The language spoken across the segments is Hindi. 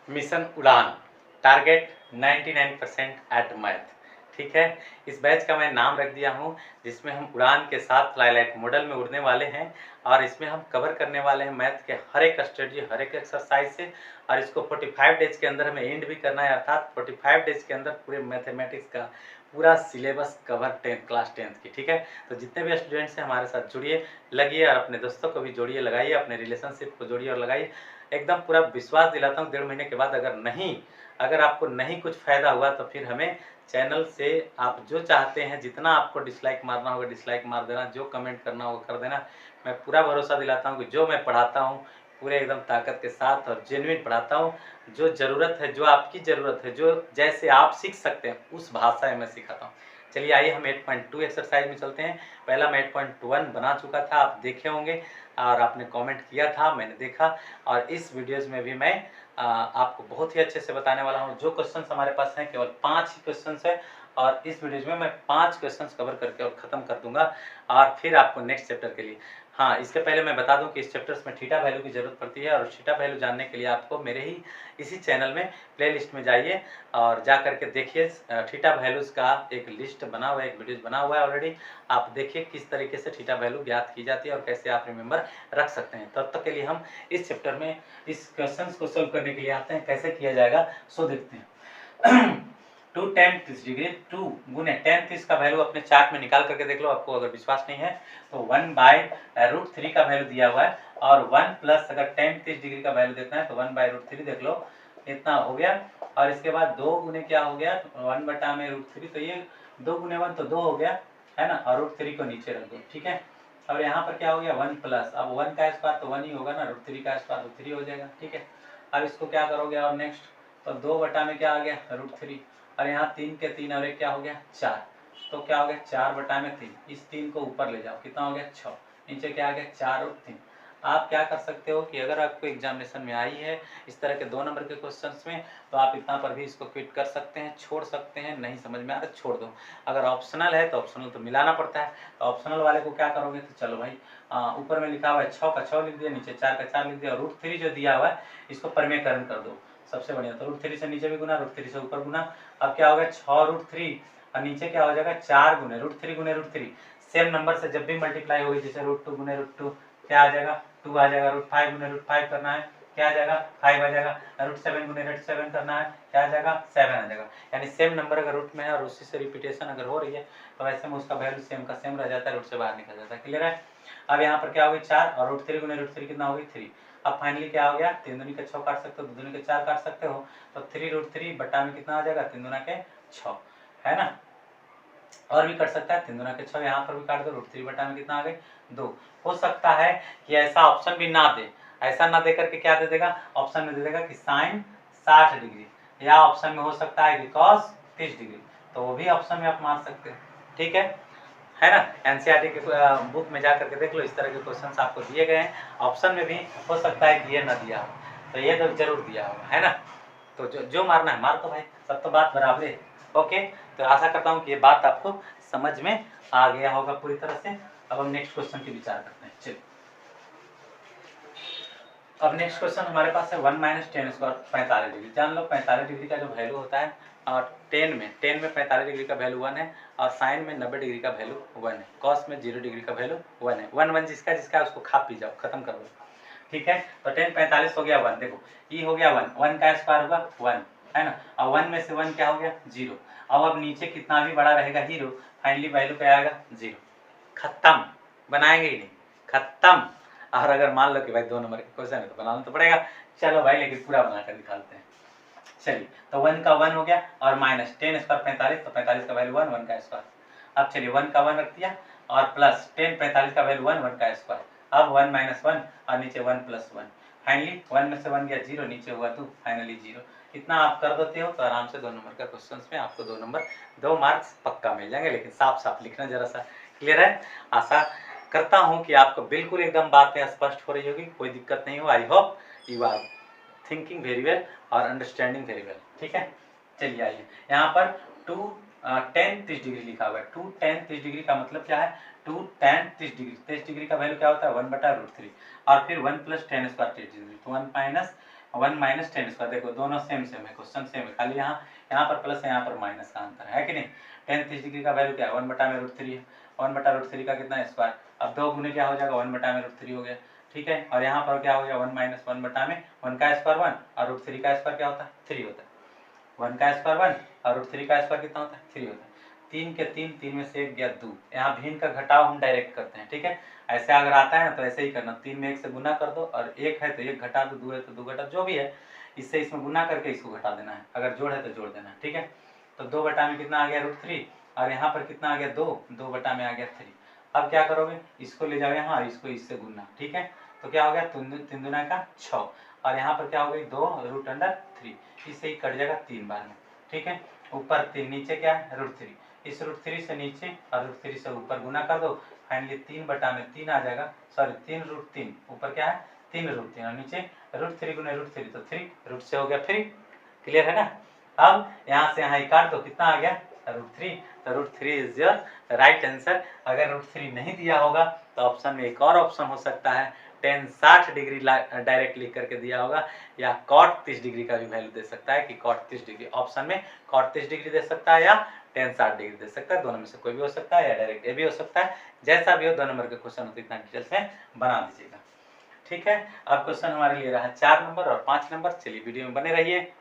मिशन उड़ान, टारगेट 99% एट मैथ। ठीक है, इस बैच का मैं नाम रख दिया हूँ जिसमें हम उड़ान के साथ फ्लाईलाइट मॉडल में उड़ने वाले हैं और इसमें हम कवर करने वाले हैं मैथ के हर एक स्ट्रेटजी, हर एक एक्सरसाइज से। और इसको 45 डेज के अंदर हमें एंड भी करना है, अर्थात 45 डेज के अंदर पूरे मैथमेटिक्स का पूरा syllabus cover 10th class 10th की। ठीक है, तो जितने भी स्टूडेंट्स हैं हमारे साथ जुड़िए, लगिए और अपने दोस्तों को भी जोड़िए, लगाइए, अपने रिलेशनशिप को जोड़िए और लगाइए। एकदम पूरा विश्वास दिलाता हूँ, 1.5 महीने के बाद अगर आपको नहीं कुछ फ़ायदा हुआ तो फिर हमें चैनल से आप जो चाहते हैं, जितना आपको डिसलाइक मारना होगा डिसलाइक मार देना, जो कमेंट करना होगा कर देना। मैं पूरा भरोसा दिलाता हूँ कि जो मैं पढ़ाता हूँ पूरे एकदम ताकत के साथ और जेन्युइन पढ़ाता हूँ। जो ज़रूरत है, जो आपकी ज़रूरत है, जो जैसे आप सीख सकते हैं उस भाषा में मैं सिखाता हूँ। चलिए आइए हम 8.2 एक्सरसाइज में चलते हैं। पहला मैं 8.1 बना चुका था, आप देखे होंगे और आपने कमेंट किया था, मैंने देखा। और इस वीडियोज़ में भी मैं आपको बहुत ही अच्छे से बताने वाला हूँ। जो क्वेश्चंस हमारे पास हैं केवल 5 ही क्वेश्चंस है और इस वीडियोज में मैं 5 क्वेश्चंस कवर करके और ख़त्म कर दूंगा और फिर आपको नेक्स्ट चैप्टर के लिए। हाँ, इसके पहले मैं बता दूं कि इस चैप्टर्स में थीटा वैल्यू की ज़रूरत पड़ती है और थीटा वैल्यू जानने के लिए आपको मेरे ही इसी चैनल में प्लेलिस्ट में जाइए और जा करके देखिए। थीटा वैल्यूज़ का एक लिस्ट बना हुआ है, एक वीडियोज बना हुआ है ऑलरेडी। आप देखिए किस तरीके से थीटा वैल्यू ज्ञात की जाती है और कैसे आप रिमेंबर रख सकते हैं। तब तक के लिए हम इस चैप्टर में इस क्वेश्चन को सोल्व करने के लिए आते हैं। कैसे किया जाएगा सो देखते हैं। 2 tan 30 डिग्री 2 गुने tan 30 का वैल्यू अपने चार्ट में निकाल करके देख लो। आपको अगर विश्वास नहीं है तो 1/√3 का वैल्यू दिया हुआ है और 1 प्लस अगर tan 30 डिग्री का वैल्यू देखना है तो 1/√3 देख लो, इतना हो गया। और इसके बाद 2 गुने क्या हो गया 1/√3, तो ये 2 गुने 1 तो 2 हो गया है ना, और √3 को नीचे रख दो। ठीक है, और यहाँ पर क्या हो गया 1 प्लस, अब 1 का स्क्वायर तो 1 ही होगा ना, √3 का स्क्वायर तो 3 हो जाएगा। ठीक है, अब इसको क्या करोगे और नेक्स्ट तो 2 बटा में क्या आ गया √3 और यहाँ 3 के 3 और एक क्या हो गया 4, तो क्या हो गया 4 बटा में 3, इस 3 को ऊपर ले जाओ, कितना हो गया 6, नीचे क्या आ गया 4 और 3। आप क्या कर सकते हो कि अगर आपको एग्जामिनेशन में आई है इस तरह के 2 नंबर के क्वेश्चंस में तो आप इतना पर भी इसको क्विट कर सकते हैं, छोड़ सकते हैं, नहीं समझ में आ रहा छोड़ दो। अगर ऑप्शनल है तो ऑप्शनल तो मिलाना पड़ता है, तो ऑप्शनल वाले को क्या करोगे तो चलो भाई ऊपर में लिखा हुआ है 6 का 6 लिख दिया, नीचे 4 का 4 लिख दिया, √3 जो दिया हुआ है इसको परमेयकरण कर दो, सबसे बढ़िया। तो √3 से नीचे भी गुना, √3 से ऊपर गुना। अब क्या हो गया 6√3 और नीचे क्या हो जाएगा 4 गुने √3 गुने √3। सेम नंबर से जब भी मल्टीप्लाई होगी, जैसे √2 गुने √2 क्या आ जाएगा 2 आ जाएगा, √5 गुने √5 करना है क्या आ जाएगा 5 आ जाएगा, √7 गुने √7 करना है क्या आ जाएगा 7 आ जाएगा। यानी सेम नंबर अगर रूट में है और उसी से रिपीटेशन अगर हो रही है तो ऐसे में उसका वैल्यू सेम का सेम रह जाता है, रूट से बाहर निकल जाता है। क्लियर है। अब यहाँ पर क्या होगी 4 और √3 गुने √3 कितना होगी 3। अब फाइनली क्या हो गया 3 दूनी के 6 काट सकते हो, 2 दूनी के 4 काट सकते हो, तो 3√3 बटा में कितना आ जाएगा 3 दूना के 6, है ना। और भी कर सकता है 3 दूना के 6, यहाँ पर भी काट दो, √3 बटा में कितना आ गए 2। हो सकता है कि ऐसा ऑप्शन भी ना दे, ऐसा ना दे करके क्या दे देगा ऑप्शन में दे देगा कि साइन 60 डिग्री, या ऑप्शन में हो सकता है कि कॉस 30 डिग्री, तो वो भी ऑप्शन में आप मार सकते हैं। ठीक है ना। एनसीईआरटी के बुक में जा करके देख लो, इस तरह के क्वेश्चंस आपको दिए गए हैं। ऑप्शन में भी हो सकता है कि ये ना दिया हो, तो ये तो जरूर दिया होगा, है ना। तो जो मारना है मार दो भाई, सब तो बात बराबर है। ओके, तो आशा करता हूँ कि ये बात आपको समझ में आ गया होगा पूरी तरह से। अब हम नेक्स्ट क्वेश्चन की विचार करते हैं। चलिए, अब नेक्स्ट क्वेश्चन हमारे पास है 1 - tan² 45 डिग्री। जान लो 45 डिग्री का जो वैल्यू होता है और टेन में 45 डिग्री का वैल्यू 1 है और साइन में 90 डिग्री का वैल्यू 1 है, कॉस में 0 डिग्री का वैल्यू 1 है। 1 1 जिसका जिसका उसको खा पी जाओ, खत्म कर दो। ठीक है, तो tan 45 हो गया 1, देखो ई हो गया 1, 1 का स्क्वायर होगा 1, है ना, और 1 में से 1 क्या हो गया 0। अब नीचे कितना भी बड़ा रहेगा हीरो, फाइनली वैल्यू क्या आएगा 0। खत्म, बनाएंगे ही नहीं, खत्म। और अगर मान लो कि भाई 2 नंबर के क्वेश्चन है तो बनाना तो पड़ेगा। चलो भाई, लेकिन पूरा बनाकर दिखाते हैं। चलिए, तो 1 का 1 हो गया और माइनस tan² 45, तो 45 का वैल्यू 1, 1 का स्क्वायर। अब चलिए 1 का 1 रख दिया और प्लस tan 45 का वैल्यू 1, 1 का स्क्वायर। अब 1 - 1 और नीचे 1 + 1, फाइनली 1 में से 1 गया 0, नीचे हुआ 2, फाइनली 0। इतना आप कर देते हो तो आराम से 2 नंबर का क्वेश्चन में आपको 2 नंबर 2 मार्क्स पक्का मिल जाएंगे। लेकिन साफ साफ लिखना जरा सा। क्लियर है। आशा करता हूँ कि आपको बिल्कुल एकदम बातें स्पष्ट हो रही होगी, कोई दिक्कत नहीं हो। I hope you are thinking very well और अंडरस्टैंडिंग वेरी वेल। ठीक है, चलिए आइए यहाँ पर 2 tan 30 डिग्री लिखा हुआ है। 2 tan 30 डिग्री का मतलब क्या है 2 tan 30 डिग्री का वैल्यू क्या होता है 1/√3 और फिर 1 + tan² 30 डिग्री, तो 1 - 1 माइनस टेन स्क्वायर, देखो दोनों सेम सेम है, क्वेश्चन सेम है, खाली यहाँ पर प्लस है, यहाँ पर माइनस का अंतर है कि नहीं। टेन 30 डिग्री का वैल्यू क्या है 1/√3 है, 1/√3 का कितना स्क्वायर, अब 2 गुने क्या हो जाएगा 1/√3 हो गया, ठीक है। और यहाँ पर क्या हो गया 1 माइनस 1 बटा में 1 का स्क्वायर 1 और √3 का स्क्वायर क्या होता है 3 होता है, 1 का स्क्वायर 1 और √3 का स्क्वायर कितना होता है 3 होता है। 3 के 3, 3 में से 1 गया 2, यहाँ भिन्न का घटाव हम डायरेक्ट करते हैं, ठीक है। ऐसे अगर आता है ना तो ऐसे ही करना, 3 में 1 से गुना कर दो और 1 है तो 1 घटा दो, 2 है तो 2 घटा, जो भी है इससे इसमें गुना करके इसको घटा देना है, अगर जोड़ है तो जोड़ देना है, ठीक है। तो 2 बटा में कितना आ गया √3 और यहाँ पर कितना आ गया 2, 2 बटा में आ गया 3। अब क्या करोगे, इसको ले जाओ यहाँ और इसको इससे गुना, ठीक है। तो क्या हो गया 3 दूना का 6 और यहाँ पर क्या हो गई 2√3, इससे ही कट जाएगा 3 बार में, ठीक है। ऊपर 3 नीचे क्या है √3, इस √3 से नीचे और √3 से ऊपर गुना कर दो, फाइनली 3 बटा में 3 आ जाएगा, सॉरी 3√3, ऊपर क्या है 3√3 और नीचे √3 गुने √3 तो 3 रूट से हो गया 3, क्लियर है ना। अब यहाँ से यहाँ काट दो, कितना आ गया √3, तो √3 इज योर राइट आंसर। अगर √3 नहीं दिया होगा तो ऑप्शन में एक और ऑप्शन हो सकता है, tan 60 डिग्री डायरेक्ट लिख करके दिया होगा, या cot 30 डिग्री का भी वैल्यू दे सकता है कि cot 30 डिग्री, ऑप्शन में cot 30 डिग्री दे सकता है या tan 60 डिग्री दे सकता है, दोनों में से कोई भी हो सकता है या डायरेक्ट ये भी हो सकता है, जैसा भी हो 2 नंबर के क्वेश्चन होते इतना डिटेल्स में बना दीजिएगा, ठीक है। अब क्वेश्चन हमारे लिए रहा 4 नंबर और 5 नंबर, चलिए वीडियो में बने रहिए।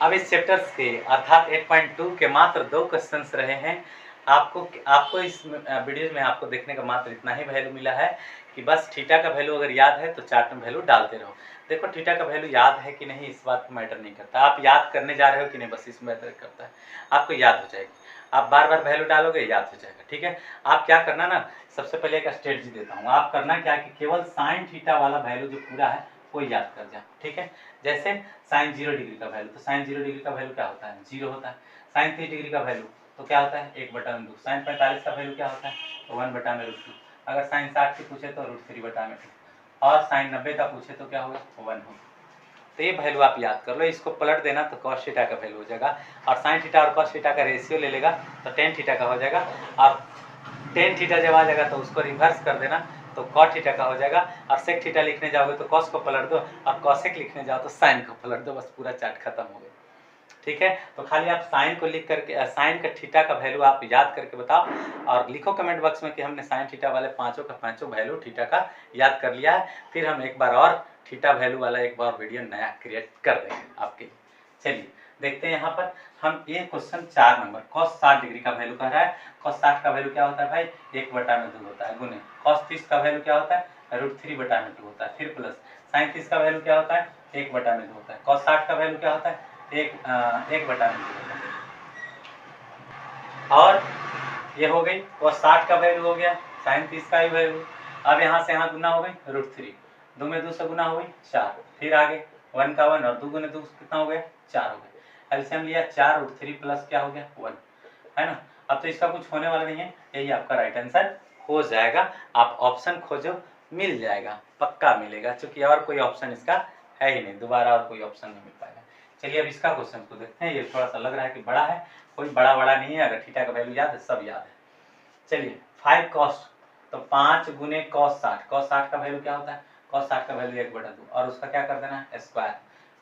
अब इस चैप्टर्स के अर्थात 8.2 के मात्र 2 क्वेश्चंस रहे हैं। आपको इस वीडियो में आपको देखने का मात्र इतना ही वैल्यू मिला है कि बस थीटा का वैल्यू अगर याद है तो चार्ट में वैल्यू डालते रहो। देखो थीटा का वैल्यू याद है कि नहीं इस बात को मैटर नहीं करता, आप याद करने जा रहे हो कि नहीं बस इसमें मैटर करता है, आपको याद हो जाएगी, आप बार बार वैल्यू डालोगे याद हो जाएगा, ठीक है। आप क्या करना ना, सबसे पहले एक स्ट्रेटजी देता हूँ, आप करना क्या कि केवल साइन थीटा वाला वैल्यू जो पूरा है वो याद कर जाए, ठीक है। जैसे साइन 0 डिग्री का वैल्यू, तो साइन 0 डिग्री का वैल्यू क्या होता है 0 होता है। साइन 30 डिग्री का वैल्यू तो क्या होता है 1/√2। साइन 45 का वैल्यू क्या होता है तो 1/√2। अगर साइन 60 की पूछे तो √3/2 और साइन 90 का पूछे तो क्या होगा 1 होगा। तो ये वैल्यू आप याद कर लो, इसको पलट देना तो cos थीटा का वैल्यू हो जाएगा, और साइन थीटा और cos थीटा का रेशियो ले लेगा तो tan थीटा का हो जाएगा, और tan थीटा जब आ जाएगा तो उसको रिवर्स कर देना तो cot थीटा का हो जाएगा, और sec थीटा लिखने जाओगे तो cos को पलट दो और cosec लिखने जाओ तो sin को पलट दो, बस पूरा चार्ट खत्म हो गया, ठीक है। तो खाली आप साइन को लिख करके साइन का थीटा का वैल्यू आप याद करके बताओ और लिखो कमेंट बॉक्स में कि हमने साइन थीटा वाले पांचों का पांचों वैल्यू थीटा का याद कर लिया है। फिर हम एक बार और थीटा वैल्यू वाला एक बार वीडियो नया क्रिएट कर देंगे आपके लिए। चलिए देखते हैं यहाँ पर हम ये क्वेश्चन 4 नंबर cos 60 डिग्री का वैल्यू कह रहा है। cos 60 का वैल्यू क्या होता है भाई 1/2 होता है, गुने cos 30 का वैल्यू क्या होता है √3/2 होता है, फिर प्लस साइन 30 का वैल्यू क्या होता है 1/2 होता है, cos 60 का वैल्यू क्या होता है 1/2 होता है। और ये हो गई cos 60 का वैल्यू हो गया, साइन 30 का ही वैल्यू। अब यहाँ से यहाँ गुना हो गई √3, 2 में 2 से गुना हो गई 4, फिर आगे 1 का 1 और 2 गुने 2 कितना हो गया 4 हो गया। एलसीएम लिया 4 √3 प्लस क्या हो गया 1, है ना। अब तो इसका कुछ होने वाला नहीं है, यही आपका राइट आंसर हो जाएगा। आप ऑप्शन खोजो मिल जाएगा, पक्का मिलेगा, क्योंकि और कोई ऑप्शन इसका है ही नहीं, दोबारा और कोई ऑप्शन नहीं मिल पाएगा। चलिए अब इसका क्वेश्चन को देखते हैं, ये थोड़ा सा लग रहा है कि बड़ा है, कोई बड़ा नहीं है, अगर थीटा का वैल्यू याद है सब याद है। चलिए 5 cos, तो 5 गुने cos 60, cos 60 का वैल्यू क्या होता है cos 60 का वैल्यू 1/2 और उसका क्या कर देना है स्क्वायर।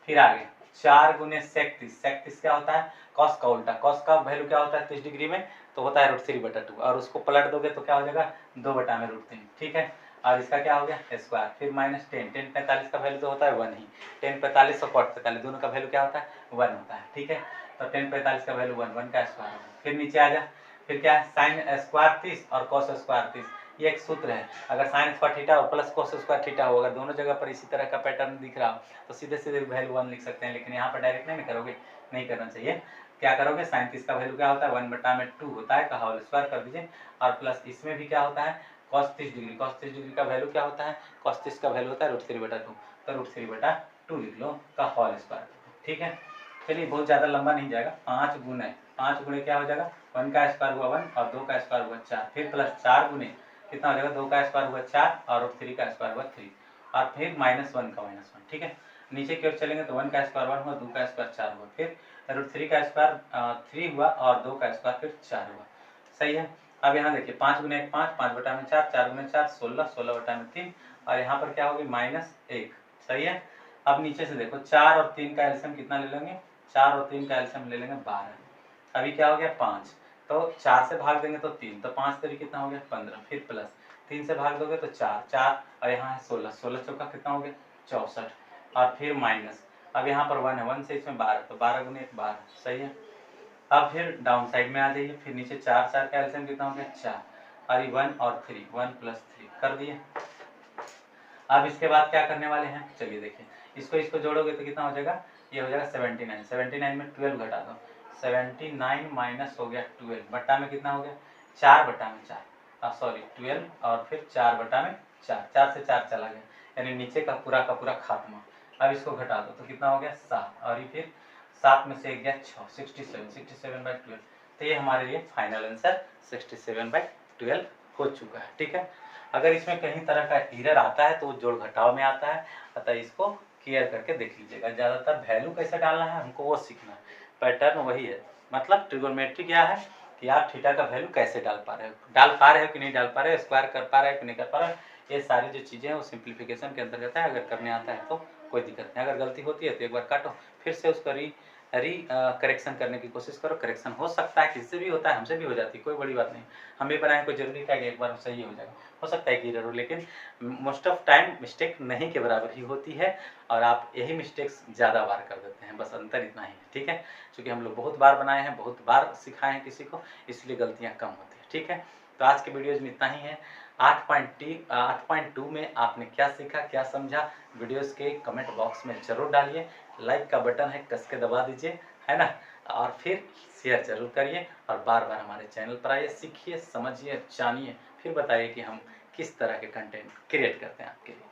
फिर आगे 4 गुने sec 30, sec 30 क्या होता है cos का उल्टा, cos का वैल्यू क्या होता है 30 डिग्री में तो होता है √3/2 और उसको पलट दोगे तो क्या हो जाएगा 2/√3, ठीक है। और इसका क्या हो गया स्क्वायर, फिर माइनस 10, 45 का वैल्यू तो होता है 1 ही, 45 और cot 45 दोनों का वैल्यू क्या होता है 1 होता है, ठीक है। तो 45 का वैल्यू 1 का स्क्वायर होगा। फिर नीचे आ जा, फिर क्या है साइन स्क्वायर 30 और cos स्क्वायर 30, ये एक सूत्र है, अगर साइन स्क्वायर थीटा और प्लस cos स्क्वायर थीटा हो, अगर दोनों जगह पर इसी तरह का पैटर्न दिख रहा हो तो सीधे सीधे वैल्यू 1 लिख सकते हैं, लेकिन यहाँ पर डायरेक्ट नहीं करोगे, नहीं करना चाहिए। क्या करोगे साइन 30 का वैल्यू क्या होता है 1/2 होता है, का होल स्क्वायर कर दीजिए, और प्लस इसमें भी क्या होता है cos 30 डिग्री, cos 30 डिग्री का वैल्यू क्या होता है cos 30 का वैल्यू होता है √3/2, तो √3/2 लिख लो का होल स्क्वायर, ठीक है। चलिए बहुत ज़्यादा लंबा नहीं जाएगा, 5 गुणे क्या हो जाएगा 1 का स्क्वायर हुआ 1 और 2 का स्क्वायर हुआ 4, फिर प्लस 4 गुने कितना हो जाएगा 2 का स्क्वायर हुआ 4 और 3 का स्क्वायर हुआ 3 और फिर -1 का -1, ठीक है। नीचे की ओर चलेंगे तो 1 का स्क्वायर 1 हुआ, 2 का स्क्वायर 4 हुआ, फिर √3 का स्क्वायर 3 हुआ और 2 का स्क्वायर फिर 4 हुआ, सही है। अब यहाँ देखिए 5 गुने 1 5, 5/4, 4 गुने 4 16, 16/3 और यहाँ पर क्या होगी -1, सही है। अब नीचे से देखो 4 और 3 का एलसीएम कितना ले लेंगे, 4 और 3 का एलसीएम ले लेंगे 12। अभी क्या हो गया 5, तो 4 से भाग देंगे तो 3, तो 5 तरी कितना हो गया 15, फिर प्लस 3 से भाग दोगे तो 4 4 और यहाँ है 16, 16 चौका कितना हो गया 64, और फिर माइनस, अब यहाँ पर 1 है, 1 से इसमें 12, तो 12 गुने 1 12, सही है। अब फिर डाउन साइड में आ जाइए, फिर नीचे 4 4 का एलसीएम कितना हो गया 4, और 1 और 3, 1 प्लस 3 कर दिए। अब इसके बाद क्या करने वाले हैं, चलिए देखिए, इसको जोड़ोगे तो कितना हो जाएगा, ये हो जाएगा 79, 79 में 12 घटा दो, 79 माइनस हो गया 12, बट्टा में कितना हो गया 4 बट्टा में 4, सॉरी 12 और फिर 4 बट्टा में 4, 4 से 4 चला गया, यानी नीचे का पूरा खात्मा। अब इसको घटा दो तो कितना हो गया 7, और ये फिर 7 में से 1 गया 6, 67, 67/12, तो ये हमारे लिए फाइनल आंसर 67/12 हो चुका है। ठीक है, अगर इसमें कहीं तरह का एरर आता है तो वो जोड़ घटाव में आता है, अतः इसको क्लियर करके देख लीजिएगा। ज़्यादातर वैल्यू कैसे डालना है हमको वो सीखना है, पैटर्न वही है, मतलब ट्रिगोनोमेट्री क्या है कि आप थीटा का वैल्यू कैसे डाल पा रहे हो कि नहीं डाल पा रहे हो, स्क्वायर कर पा रहे हो कि नहीं कर पा रहे हो, ये सारी जो चीज़ें हैं वो सिंप्लीफिकेशन के अंतर्गत है। अगर करने आता है तो कोई दिक्कत नहीं, अगर गलती होती है तो एक बार काटो, फिर से उसको करेक्शन करने की कोशिश करो। करेक्शन हो सकता है, किससे भी होता है, हमसे भी हो जाती है, कोई बड़ी बात नहीं। हम भी बनाए, कोई जरूरी क्या कि एक बार सही हो जाएगा, हो सकता है कि एरर हो, लेकिन मोस्ट ऑफ टाइम मिस्टेक नहीं के बराबर ही होती है, और आप यही मिस्टेक्स ज़्यादा बार कर देते हैं, बस अंतर इतना ही है। ठीक है, क्योंकि हम लोग बहुत बार बनाए हैं, बहुत बार सिखाए हैं किसी को, इसलिए गलतियाँ कम होती हैं। ठीक है, तो आज के वीडियोज़ में इतना ही है। 8.2 में आपने क्या सीखा, क्या समझा, वीडियोस के कमेंट बॉक्स में ज़रूर डालिए। लाइक का बटन है, कस के दबा दीजिए, है ना, और फिर शेयर ज़रूर करिए, और बार बार हमारे चैनल पर आइए, सीखिए, समझिए, जानिए, फिर बताइए कि हम किस तरह के कंटेंट क्रिएट करते हैं आपके लिए।